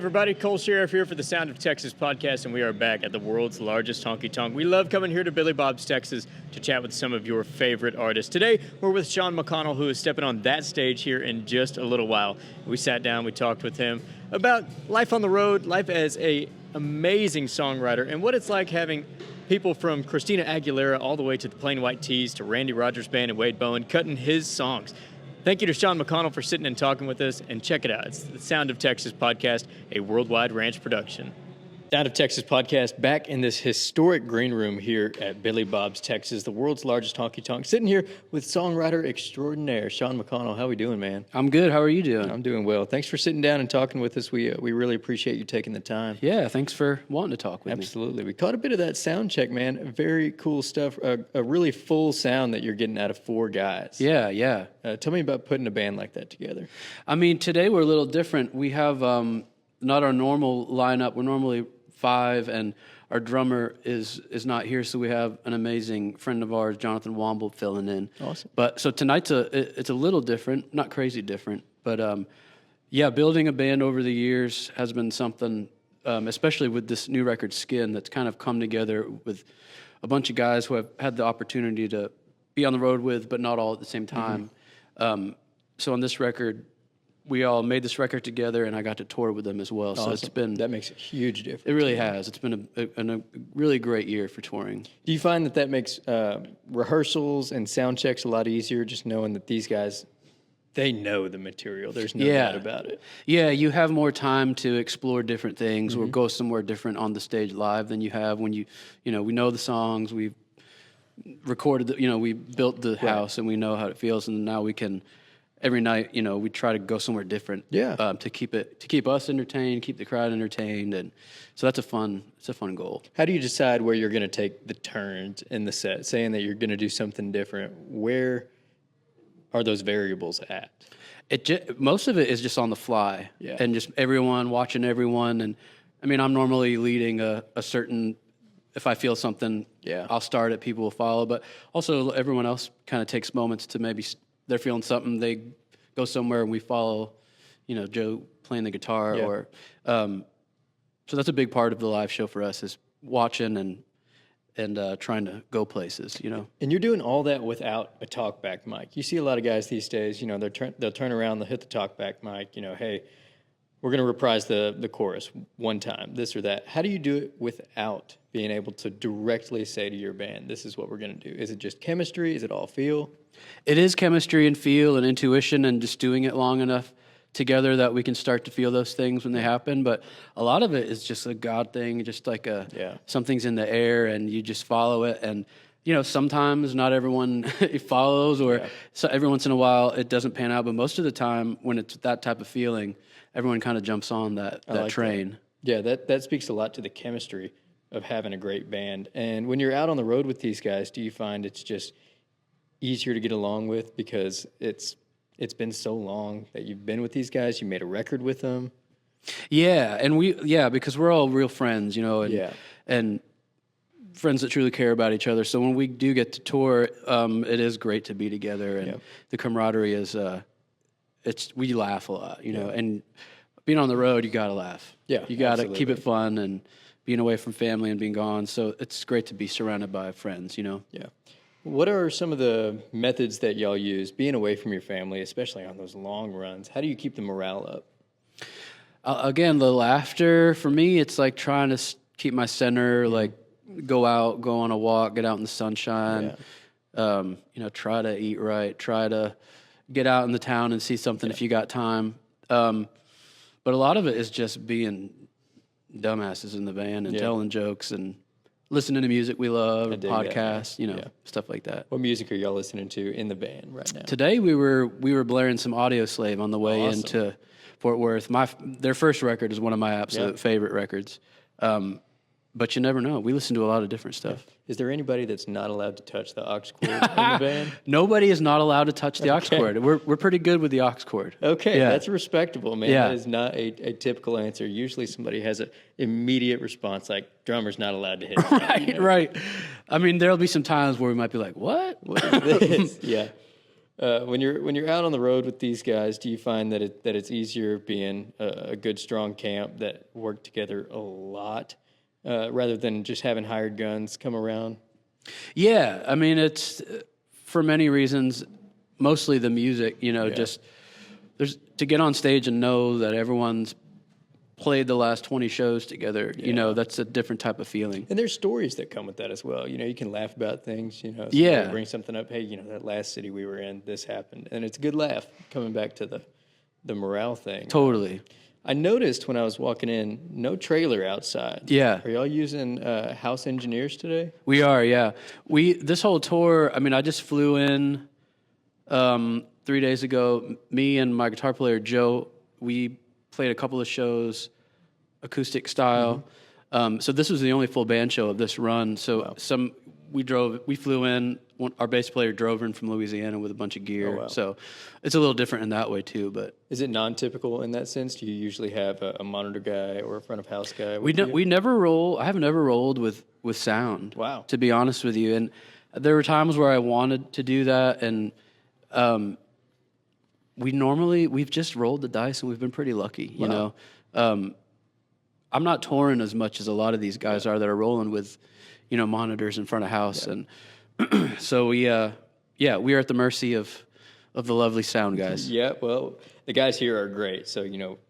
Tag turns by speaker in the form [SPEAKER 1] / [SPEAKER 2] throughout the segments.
[SPEAKER 1] everybody, Cole Sheriff here for the Sound of Texas podcast, and we are back at the world's largest honky tonk. We love coming here to Billy Bob's, Texas to chat with some of your favorite artists. Today, we're with Sean McConnell, who is stepping on that stage here in just a little while. We sat down, we talked with him about life on the road, life as an amazing songwriter, and what it's like having people from Christina Aguilera all the way to the Plain White T's to Randy Rogers Band and Wade Bowen cutting his songs. Thank you to Sean McConnell for sitting and talking with us, and check it out. It's the Sound of Texas podcast, a worldwide ranch production. Sound of Texas podcast, back in this historic green room here at Billy Bob's, Texas, the world's largest honky tonk. Sitting here with songwriter extraordinaire Sean McConnell. How we doing, man?
[SPEAKER 2] I'm good. How are you doing?
[SPEAKER 1] I'm doing well. Thanks for sitting down and talking with us. We really appreciate you taking the time.
[SPEAKER 2] Yeah, thanks for wanting to talk with me.
[SPEAKER 1] Absolutely. We caught a bit of that sound check, man. Very cool stuff. A really full sound that you're getting out of four guys.
[SPEAKER 2] Yeah.
[SPEAKER 1] Tell me about putting a band like that together.
[SPEAKER 2] I mean, today we're a little different. We have not our normal lineup. We're normally five, and our drummer is not here, so we have an amazing friend of ours, Jonathan Womble, filling in.
[SPEAKER 1] Awesome.
[SPEAKER 2] But so tonight's it's a little different, not crazy different, but building a band over the years has been something, especially with this new record, Skin, that's kind of come together with a bunch of guys who have had the opportunity to be on the road with, but not all at the same time. Mm-hmm. So on this record, we all made this record together, and I got to tour with them as well.
[SPEAKER 1] Awesome.
[SPEAKER 2] So it's been...
[SPEAKER 1] That makes a huge difference.
[SPEAKER 2] It really has. It's been a really great year for touring.
[SPEAKER 1] Do you find that makes rehearsals and sound checks a lot easier, just knowing that these guys, they know the material? There's no doubt about it.
[SPEAKER 2] Yeah, you have more time to explore different things or go somewhere different on the stage live than you have when we know the songs, we've recorded, we built the house and we know how it feels, and now we can... Every night, we try to go somewhere different. To keep us entertained, keep the crowd entertained, and so it's a fun goal.
[SPEAKER 1] How do you decide where you're going to take the turns in the set? Saying that you're going to do something different, where are those variables at?
[SPEAKER 2] Most of it is just on the fly, and just everyone watching everyone. And I mean, I'm normally leading a certain. If I feel something, I'll start it. People will follow, but also everyone else kind of takes moments to maybe. They're feeling something, they go somewhere, and we follow, Joe playing the guitar. Or so that's a big part of the live show for us, is watching and trying to go places,
[SPEAKER 1] And you're doing all that without a talkback mic. You see a lot of guys these days, they'll turn around, they'll hit the talkback mic, hey, we're going to reprise the chorus one time, this or that. How do you do it without being able to directly say to your band, this is what we're going to do? Is it just chemistry? Is it all feel?
[SPEAKER 2] It is chemistry and feel and intuition, and just doing it long enough together that we can start to feel those things when they happen. But a lot of it is just a God thing, just like something's in the air and you just follow it. And, sometimes not everyone follows, or so every once in a while it doesn't pan out. But most of the time when it's that type of feeling, everyone kind of jumps on that train.
[SPEAKER 1] That. Yeah, that speaks a lot to the chemistry of having a great band. And when you're out on the road with these guys, do you find it's just easier to get along with because it's been so long that you've been with these guys, you made a record with them?
[SPEAKER 2] Yeah, and because we're all real friends, and friends that truly care about each other. So when we do get to tour, it is great to be together, and the camaraderie is we laugh a lot, and being on the road, you gotta laugh.
[SPEAKER 1] Yeah,
[SPEAKER 2] you gotta keep it fun, and being away from family and being gone. So it's great to be surrounded by friends, Yeah.
[SPEAKER 1] What are some of the methods that y'all use, being away from your family, especially on those long runs? How do you keep the morale up?
[SPEAKER 2] Again, the laughter, for me, it's like trying to keep my center, like go out, go on a walk, get out in the sunshine, try to eat right, try to get out in the town and see something if you got time. But a lot of it is just being dumbasses in the van and telling jokes and listening to music we love, podcasts, stuff like that.
[SPEAKER 1] What music are y'all listening to in the van right now?
[SPEAKER 2] Today we were blaring some Audio Slave on the way into Fort Worth. Their first record is one of my absolute favorite records. But you never know. We listen to a lot of different stuff.
[SPEAKER 1] Is there anybody that's not allowed to touch the aux cord in the band?
[SPEAKER 2] Nobody is not allowed to touch the aux cord. We're pretty good with the aux cord.
[SPEAKER 1] Okay, that's respectable, man. That is not a typical answer. Usually somebody has an immediate response, like, drummer's not allowed to hit.
[SPEAKER 2] Right. I mean, there'll be some times where we might be like, what?
[SPEAKER 1] What is this? When you're out on the road with these guys, do you find that it's easier being a good strong camp that work together a lot rather than just having hired guns come around?
[SPEAKER 2] Yeah, I mean it's for many reasons, mostly the music. Just there's to get on stage and know that everyone's played the last 20 shows together. That's a different type of feeling.
[SPEAKER 1] And there's stories that come with that as well. You can laugh about things. Bring something up. Hey, that last city we were in, this happened, and it's a good laugh coming back to the morale thing.
[SPEAKER 2] Totally.
[SPEAKER 1] I noticed when I was walking in, no trailer outside.
[SPEAKER 2] Yeah.
[SPEAKER 1] Are y'all using house engineers today?
[SPEAKER 2] We are, yeah. This whole tour, I mean, I just flew in 3 days ago. Me and my guitar player, Joe, we played a couple of shows, acoustic style. So this was the only full band show of this run. So we flew in, our bass player drove in from Louisiana with a bunch of gear.
[SPEAKER 1] Oh, wow.
[SPEAKER 2] So it's a little different in that way too. But
[SPEAKER 1] is it non-typical in that sense? Do you usually have a monitor guy or a front of house guy?
[SPEAKER 2] We never roll. I have never rolled with sound.
[SPEAKER 1] Wow.
[SPEAKER 2] To be honest with you, and there were times where I wanted to do that, and we've just rolled the dice and we've been pretty lucky.
[SPEAKER 1] Wow.
[SPEAKER 2] I'm not touring as much as a lot of these guys are that are rolling with, monitors in front of house, and so we are at the mercy of the lovely sound guys.
[SPEAKER 1] Yeah, well, the guys here are great, so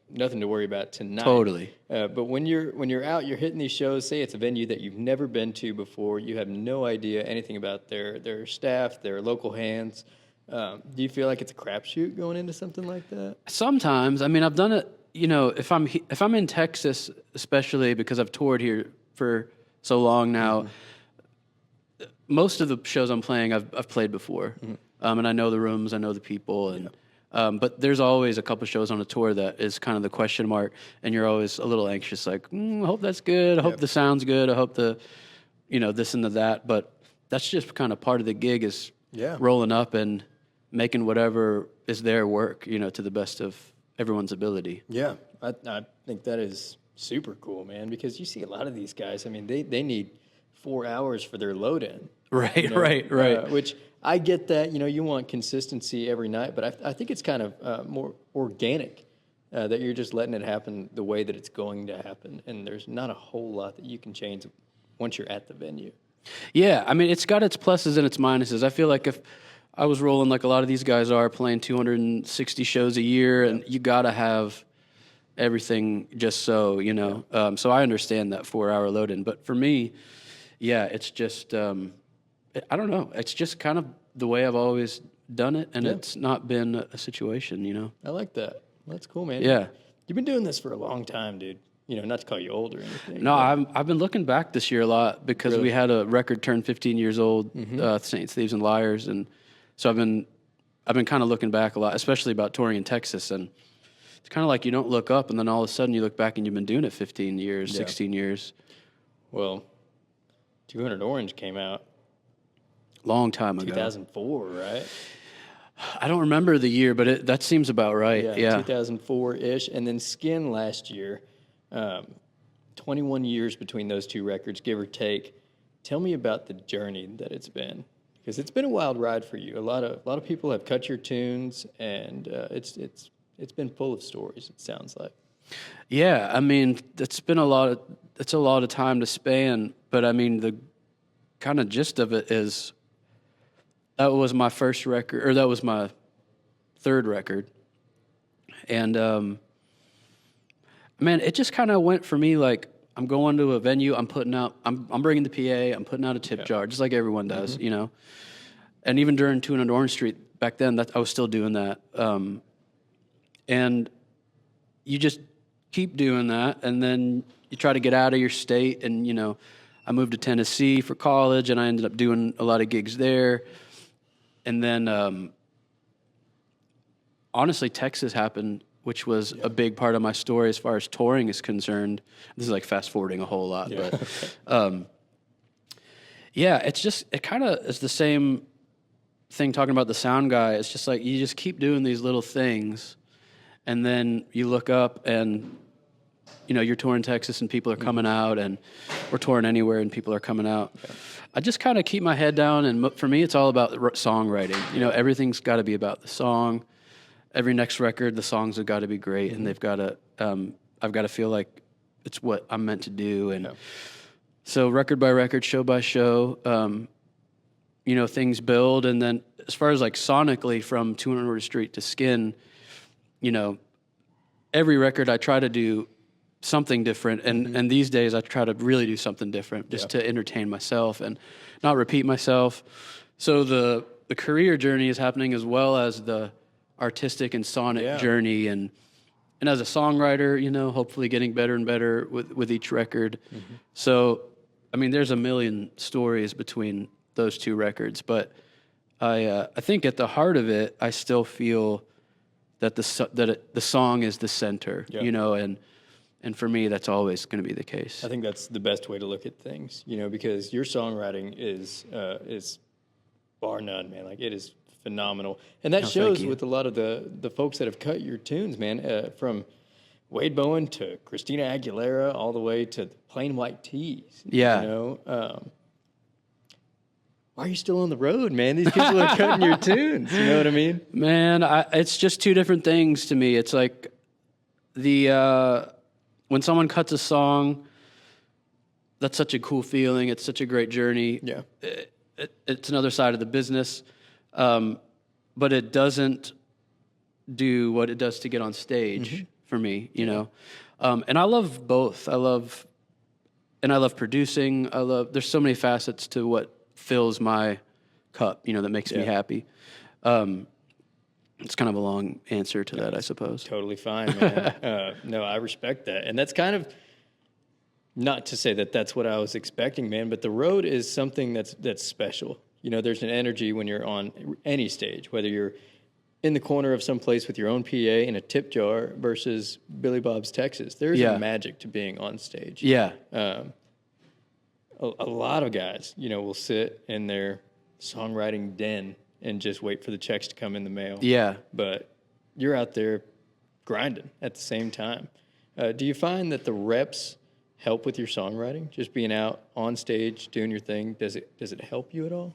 [SPEAKER 1] nothing to worry about tonight.
[SPEAKER 2] Totally.
[SPEAKER 1] But when you're out, you're hitting these shows. Say it's a venue that you've never been to before. You have no idea anything about their staff, their local hands. Do you feel like it's a crapshoot going into something like that?
[SPEAKER 2] Sometimes. I mean, I've done it. If I'm in Texas, especially because I've toured here for so long now, most of the shows I'm playing I've played before, and I know the rooms, I know the people, and but there's always a couple shows on a tour that is kind of the question mark, and you're always a little anxious, like I hope that's good, I hope the sound's good, I hope the this and the that, but that's just kind of part of the gig is rolling up and making whatever is there work, to the best of everyone's ability.
[SPEAKER 1] Yeah, I think that is super cool, man, because you see a lot of these guys, I mean, they need 4 hours for their load-in.
[SPEAKER 2] Right, right.
[SPEAKER 1] Which I get that, you want consistency every night, but I think it's kind of more organic, that you're just letting it happen the way that it's going to happen, and there's not a whole lot that you can change once you're at the venue.
[SPEAKER 2] Yeah, I mean, it's got its pluses and its minuses. I feel like if I was rolling like a lot of these guys are, playing 260 shows a year, and you got to have everything just so, so I understand that 4 hour load in. But for me, it's just, I don't know. It's just kind of the way I've always done it, and it's not been a situation,
[SPEAKER 1] I like that. That's cool, man.
[SPEAKER 2] Yeah.
[SPEAKER 1] You've been doing this for a long time, dude. Not to call you old or anything.
[SPEAKER 2] No, I've been looking back this year a lot because we had a record turn 15 years old, Saints, Thieves, and Liars, and so I've been kind of looking back a lot, especially about touring in Texas, and it's kind of like you don't look up, and then all of a sudden you look back and you've been doing it 15 years, 16 years.
[SPEAKER 1] Well, 200 Orange came out
[SPEAKER 2] long time ago.
[SPEAKER 1] 2004, right?
[SPEAKER 2] I don't remember the year, but that seems about right. Yeah.
[SPEAKER 1] 2004-ish, and then Skin last year. 21 years between those two records, give or take. Tell me about the journey that it's been. Because it's been a wild ride for you. A lot of people have cut your tunes, and it's been full of stories. It sounds like.
[SPEAKER 2] Yeah, I mean, it's a lot of time to span. But I mean, the kind of gist of it is that was my first record, or that was my third record, and man, it just kind of went for me like I'm going to a venue, I'm bringing the PA, I'm putting out a tip jar, just like everyone does, And even during 200 Orange Street back then, I was still doing that. And you just keep doing that, and then you try to get out of your state. And I moved to Tennessee for college, and I ended up doing a lot of gigs there. And then, honestly, Texas happened, which was a big part of my story as far as touring is concerned. This is like fast forwarding a whole lot, but it kind of is the same thing talking about the sound guy. It's just like you just keep doing these little things, and then you look up and you're touring Texas and people are coming out, and we're touring anywhere and people are coming out. Yeah. I just kind of keep my head down, and for me, it's all about songwriting. Everything's got to be about the song. Every next record, the songs have got to be great, and they've got to. I've got to feel like it's what I'm meant to do, and so record by record, show by show, things build, and then as far as like sonically, from 200 Street to Skin, every record I try to do something different, and these days I try to really do something different just to entertain myself and not repeat myself. So the career journey is happening as well as the artistic and sonic journey, and as a songwriter, hopefully getting better and better with each record. So, I mean, there's a million stories between those two records, but I think at the heart of it, I still feel that the song is the center, and for me, that's always going to be the case.
[SPEAKER 3] I think that's the best way to look at things, because your songwriting is bar none, man. Like, it is phenomenal. And that shows with a lot of the folks that have cut your tunes, man, from Wade Bowen to Christina Aguilera all the way to Plain White Tees.
[SPEAKER 2] Yeah.
[SPEAKER 3] Why are you still on the road, man? These people are cutting your tunes. You know what I mean?
[SPEAKER 2] Man, it's just two different things to me. It's like when someone cuts a song, that's such a cool feeling. It's such a great journey. Yeah. It's another side of the business. But it doesn't do what it does to get on stage for me, and I love both. I love producing. There's so many facets to what fills my cup, that makes me happy. It's kind of a long answer to that, I suppose.
[SPEAKER 3] Totally fine, man. No, I respect that. And that's kind of, not to say that that's what I was expecting, man, but the road is something that's special. There's an energy when you're on any stage, whether you're in the corner of some place with your own PA in a tip jar versus Billy Bob's Texas. There's a magic to being on stage.
[SPEAKER 2] Yeah.
[SPEAKER 3] A lot of guys, will sit in their songwriting den and just wait for the checks to come in the mail.
[SPEAKER 2] Yeah.
[SPEAKER 3] But you're out there grinding at the same time. Do you find that the reps help with your songwriting? Just being out on stage, doing your thing, does it help you at all?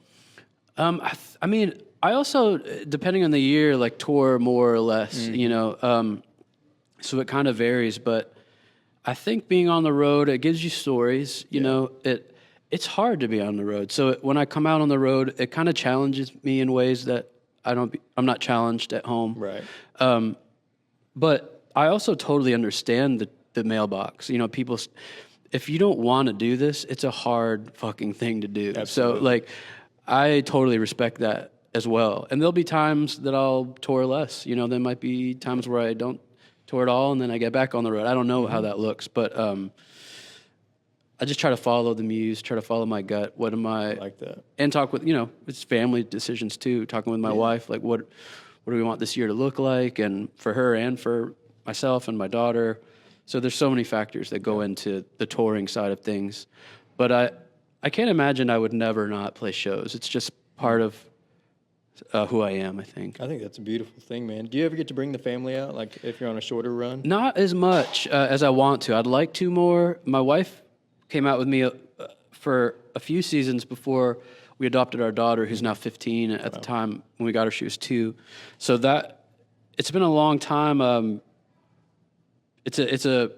[SPEAKER 2] I mean, I also, depending on the year, like tour more or less, so it kind of varies. But I think being on the road, it gives you stories. It's hard to be on the road. So when I come out on the road, it kind of challenges me in ways that I'm not challenged at home.
[SPEAKER 3] Right.
[SPEAKER 2] But I also totally understand the mailbox. People, if you don't want to do this, it's a hard fucking thing to do.
[SPEAKER 3] Absolutely.
[SPEAKER 2] So I totally respect that as well. And there'll be times that I'll tour less. There might be times where I don't tour at all, and then I get back on the road. I don't know how that looks, but I just try to follow the muse, try to follow my gut. What am I
[SPEAKER 3] like that?
[SPEAKER 2] And talk with, it's family decisions too. Talking with my wife, like what do we want this year to look like, and for her and for myself and my daughter. So there's so many factors that go into the touring side of things. But I can't imagine I would never not play shows. It's just part of who I am, I think.
[SPEAKER 3] I think that's a beautiful thing, man. Do you ever get to bring the family out, like if you're on a shorter run?
[SPEAKER 2] Not as much as I want to. I'd like to more. My wife came out with me for a few seasons before we adopted our daughter, who's now 15. At the time when we got her, she was 2. So it's been a long time. It's a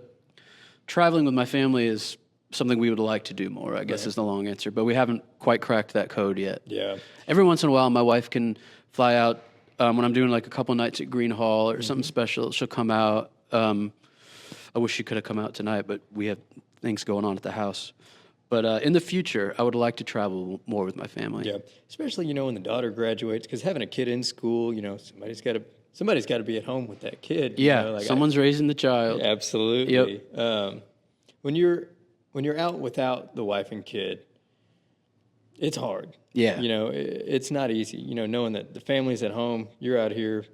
[SPEAKER 2] traveling with my family is something we would like to do more, I guess is the long answer, but we haven't quite cracked that code yet.
[SPEAKER 3] Yeah.
[SPEAKER 2] Every once in a while, my wife can fly out when I'm doing like a couple nights at Green Hall or something special. She'll come out. I wish she could have come out tonight, but we have things going on at the house. But in the future, I would like to travel more with my family.
[SPEAKER 3] Yeah, especially, when the daughter graduates, because having a kid in school, somebody's got to be at home with that kid.
[SPEAKER 2] Yeah, someone's raising the child.
[SPEAKER 3] Absolutely.
[SPEAKER 2] Yep.
[SPEAKER 3] When you're out without the wife and kid, it's hard.
[SPEAKER 2] Yeah.
[SPEAKER 3] It's not easy. Knowing that the family's at home, you're out here.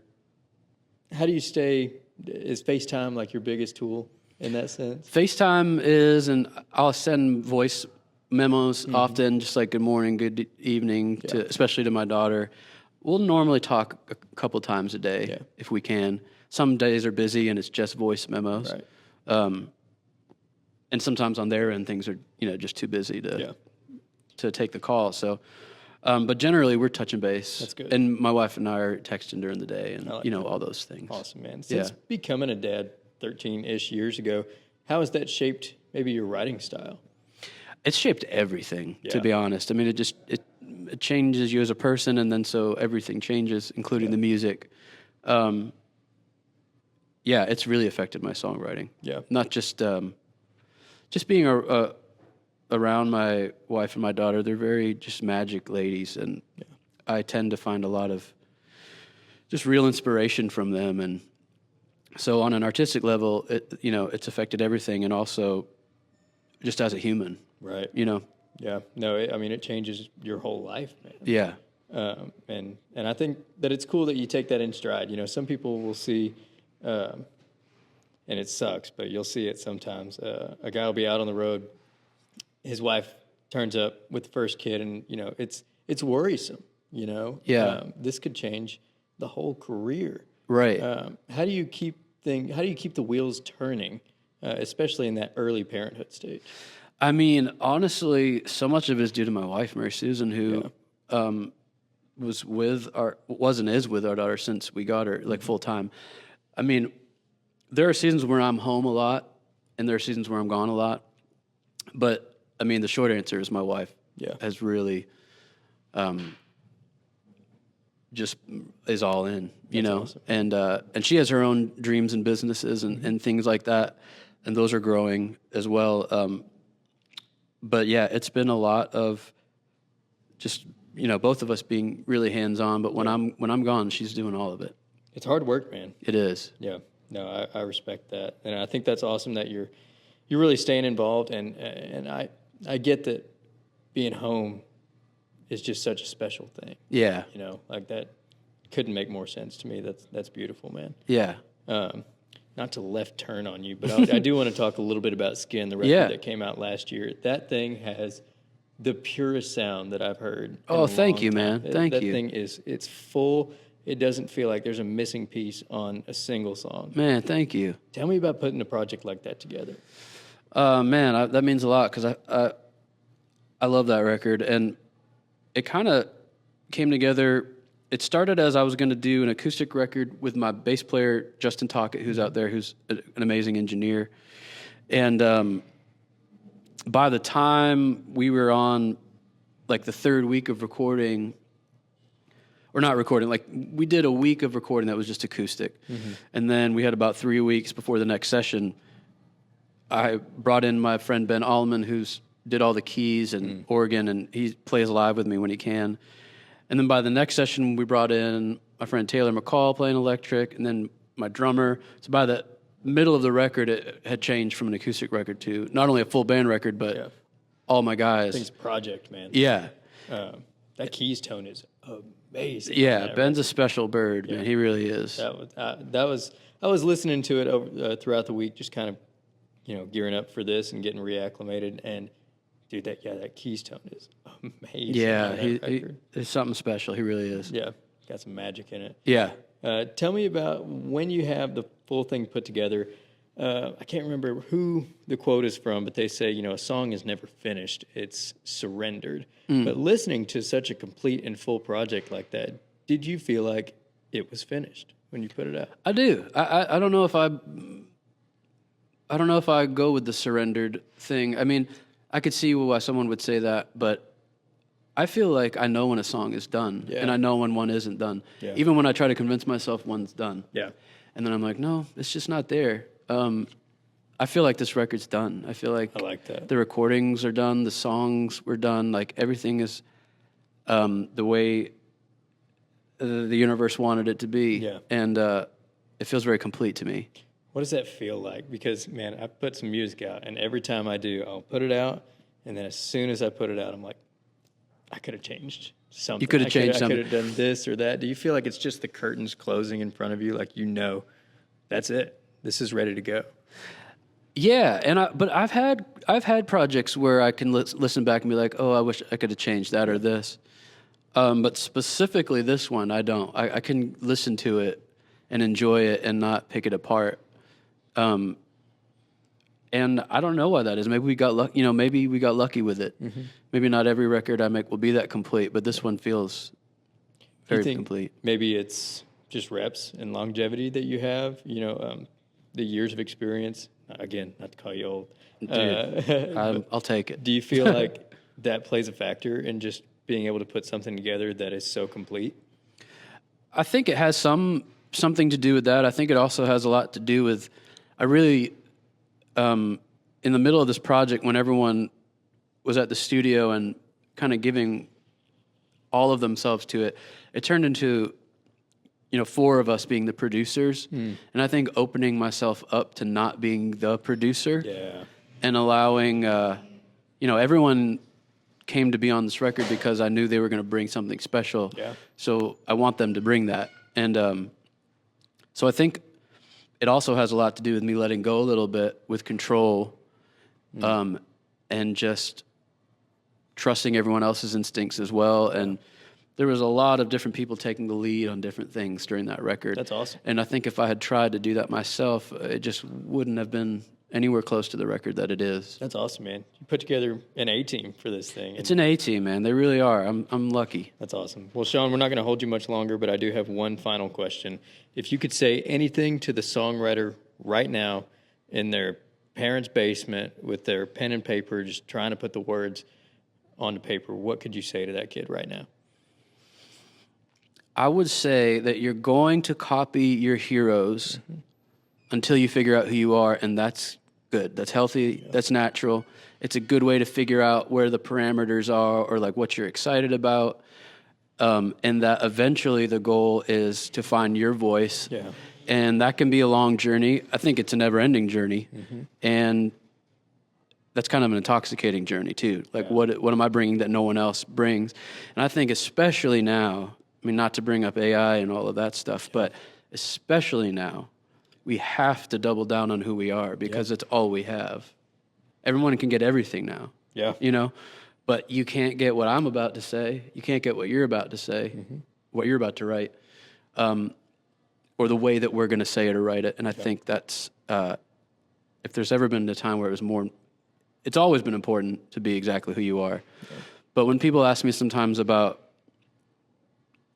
[SPEAKER 3] How do you stay? Is FaceTime like your biggest tool in that sense?
[SPEAKER 2] FaceTime is, and I'll send voice memos often, just like good morning, good evening, especially to my daughter. We'll normally talk a couple times a day if we can. Some days are busy and it's just voice memos.
[SPEAKER 3] Right.
[SPEAKER 2] and sometimes on their end things are just too busy to take the call. So, but generally we're touching base.
[SPEAKER 3] That's good.
[SPEAKER 2] And my wife and I are texting during the day, and all those things.
[SPEAKER 3] Awesome, man. Since becoming a dad 13-ish years ago, how has that shaped maybe your writing style?
[SPEAKER 2] It's shaped everything, to be honest. I mean, it changes you as a person, and then so everything changes, including the music. It's really affected my songwriting. Yeah, not just being around my wife and my daughter. They're very just magic ladies, and I tend to find a lot of just real inspiration from them. And so, on an artistic level, it's affected everything, and also just as a human.
[SPEAKER 3] Right. Yeah. No, it changes your whole life, man.
[SPEAKER 2] Yeah.
[SPEAKER 3] And I think that it's cool that you take that in stride. Some people will see, and it sucks, but you'll see it sometimes. A guy will be out on the road. His wife turns up with the first kid, and, it's worrisome,
[SPEAKER 2] Yeah.
[SPEAKER 3] This could change the whole career.
[SPEAKER 2] Right.
[SPEAKER 3] How do you keep the wheels turning, especially in that early parenthood stage?
[SPEAKER 2] I mean, honestly, so much of it is due to my wife, Mary Susan, who was and is with our daughter since we got her full time. I mean, there are seasons where I'm home a lot, and there are seasons where I'm gone a lot. But I mean, the short answer is my wife has really just is all in, awesome. And she has her own dreams and businesses and things like that, and those are growing as well. But yeah, it's been a lot of just both of us being really hands on. But when I'm gone, she's doing all of it.
[SPEAKER 3] It's hard work, man.
[SPEAKER 2] It is.
[SPEAKER 3] Yeah. No, I respect that, and I think that's awesome that you're really staying involved. And I get that being home is just such a special thing.
[SPEAKER 2] Yeah.
[SPEAKER 3] That couldn't make more sense to me. That's beautiful, man.
[SPEAKER 2] Yeah.
[SPEAKER 3] Not to left turn on you, but I do want to talk a little bit about Skin, the record that came out last year. That thing has the purest sound that I've heard.
[SPEAKER 2] Oh, thank you, man. Thank you.
[SPEAKER 3] That thing it's full. It doesn't feel like there's a missing piece on a single song.
[SPEAKER 2] Man, thank you.
[SPEAKER 3] Tell me about putting a project like that together.
[SPEAKER 2] Man, that means a lot because I love that record, and it kind of came together. It started as I was going to do an acoustic record with my bass player, Justin Tockett, who's out there, who's an amazing engineer. And by the time we were on, the third week of recording, or not recording, we did a week of recording that was just acoustic. Mm-hmm. And then we had about 3 weeks before the next session. I brought in my friend Ben Allman, who's did all the keys and organ, and he plays live with me when he can. And then by the next session, we brought in my friend Taylor McCall playing electric, and then my drummer. So by the middle of the record, it had changed from an acoustic record to not only a full band record, but all my guys.
[SPEAKER 3] I think it's a project, man.
[SPEAKER 2] Yeah.
[SPEAKER 3] That keys tone is amazing.
[SPEAKER 2] Yeah, Ben's a special bird, man. He really is.
[SPEAKER 3] I was listening to it over throughout the week, just kind of, gearing up for this and getting reacclimated, and dude, that keys tone is amazing.
[SPEAKER 2] Yeah, he's something special. He really is.
[SPEAKER 3] Yeah, got some magic in it.
[SPEAKER 2] Yeah.
[SPEAKER 3] Tell me about when you have the full thing put together. I can't remember who the quote is from, but they say, a song is never finished. It's surrendered. But listening to such a complete and full project like that, did you feel like it was finished when you put it out?
[SPEAKER 2] I do. I don't know if I go with the surrendered thing. I mean, I could see why someone would say that, but I feel like I know when a song is done, and I know when one isn't done. Yeah. Even when I try to convince myself one's done. Yeah. And then I'm like, no, it's just not there. I feel like this record's done. I feel like,
[SPEAKER 3] I like that.
[SPEAKER 2] The recordings are done, the songs were done, everything is the way the universe wanted it to be. Yeah. And it feels very complete to me.
[SPEAKER 3] What does that feel like? Because, man, I put some music out, and every time I do, I'll put it out, and then as soon as I put it out, I'm like, I could have changed something.
[SPEAKER 2] You could have changed something.
[SPEAKER 3] I could have done this or that. Do you feel like it's just the curtains closing in front of you, that's it? This is ready to go.
[SPEAKER 2] Yeah, but I've had projects where I can listen back and be like, oh, I wish I could have changed that or this. But specifically this one, I don't. I can listen to it and enjoy it and not pick it apart. And And I don't know why that is. Maybe we got lucky. Maybe we got lucky with it. Maybe not every record I make will be that complete, but this one feels very complete.
[SPEAKER 3] Maybe it's just reps and longevity that you have. The years of experience. Again, not to call you old.
[SPEAKER 2] Dude, I'll take it.
[SPEAKER 3] Do you feel like that plays a factor in just being able to put something together that is so complete?
[SPEAKER 2] I think it has something to do with that. I think it also has a lot to do with, I really, in the middle of this project, when everyone was at the studio and kind of giving all of themselves to it, it turned into, 4 of us being the producers. And I think opening myself up to not being the producer and allowing, everyone came to be on this record because I knew they were going to bring something special.
[SPEAKER 3] Yeah.
[SPEAKER 2] So I want them to bring that. And so I think it also has a lot to do with me letting go a little bit with control and just trusting everyone else's instincts as well. And there was a lot of different people taking the lead on different things during that record.
[SPEAKER 3] That's awesome.
[SPEAKER 2] And I think if I had tried to do that myself, it just wouldn't have been anywhere close to the record that it is.
[SPEAKER 3] That's awesome, man. You put together an A-team for this thing.
[SPEAKER 2] It's an A-team, man. They really are. I'm lucky.
[SPEAKER 3] That's awesome. Well, Sean, we're not going to hold you much longer, but I do have one final question. If you could say anything to the songwriter right now in their parents' basement with their pen and paper, just trying to put the words onto paper, what could you say to that kid right now?
[SPEAKER 2] I would say that you're going to copy your heroes until you figure out who you are, and that's good. That's healthy. That's natural. It's a good way to figure out where the parameters are or like what you're excited about, and that eventually the goal is to find your voice.
[SPEAKER 3] Yeah.
[SPEAKER 2] And that can be a long journey. I think it's a never-ending journey, and that's kind of an intoxicating journey too. Like, what am I bringing that no one else brings? And I think especially now, I mean, not to bring up AI and all of that stuff, but especially now, we have to double down on who we are because it's all we have. Everyone can get everything now.
[SPEAKER 3] Yeah.
[SPEAKER 2] But you can't get what I'm about to say. You can't get what you're about to say, what you're about to write, or the way that we're going to say it or write it. And I think that's, if there's ever been a time where it was more, it's always been important to be exactly who you are. Yeah. But when people ask me sometimes about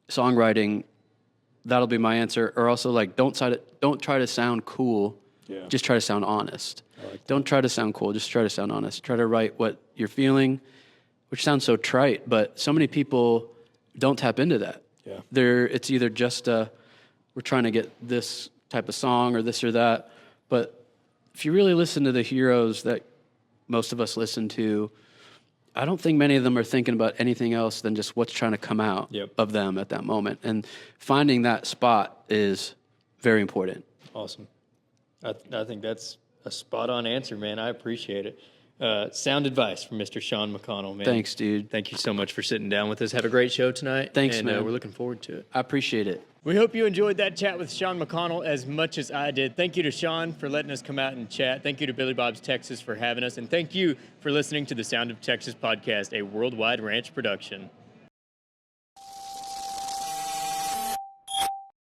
[SPEAKER 2] songwriting, that'll be my answer. Or also, like, don't try to sound cool. Yeah. Just try to sound honest. Don't try to sound cool. Just try to sound honest. Try to write what you're feeling, which sounds so trite, but so many people don't tap into that. Yeah. It's either just we're trying to get this type of song or this or that. But if you really listen to the heroes that most of us listen to, I don't think many of them are thinking about anything else than just what's trying to come out of them at that moment. And finding that spot is very important.
[SPEAKER 3] Awesome. I think that's a spot-on answer, man. I appreciate it. Sound advice from Mr. Sean McConnell, man.
[SPEAKER 2] Thanks, dude.
[SPEAKER 3] Thank you so much for sitting down with us. Have a great show tonight.
[SPEAKER 2] Thanks, man.
[SPEAKER 3] We're looking forward to it.
[SPEAKER 2] I appreciate it.
[SPEAKER 1] We hope you enjoyed that chat with Sean McConnell as much as I did. Thank you to Sean for letting us come out and chat. Thank you to Billy Bob's Texas for having us. And thank you for listening to the Sound of Texas podcast, a worldwide ranch production.